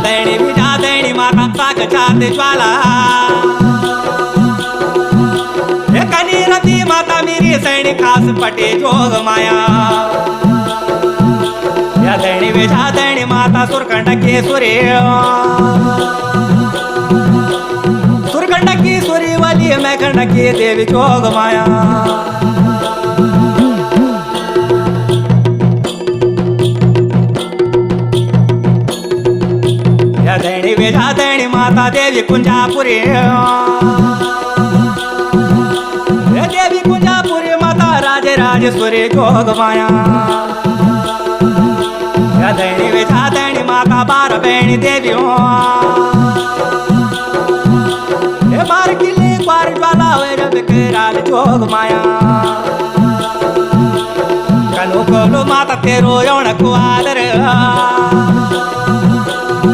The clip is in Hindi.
दैणी विजा दैणी माता ताक छाते ज्वाला कनी रती माता मेरी सैनी खास पटे जोग माया या दैणी विजा दैणी माता सुरकंड के सुरे सुरकंड की सुरी वाली मैं खंड की देवी जोग माया दैणी वेजा दैणी माता देवी कुंजापुरी देवी कुंजापुरी माता राजे राजेश्वरी जोग माया दैणी वेजा दैणी माता बार बहनी देवी बार किले बार ज्वाला कराल जोग माया कनु कोलो माता तेरो यौन कुआदर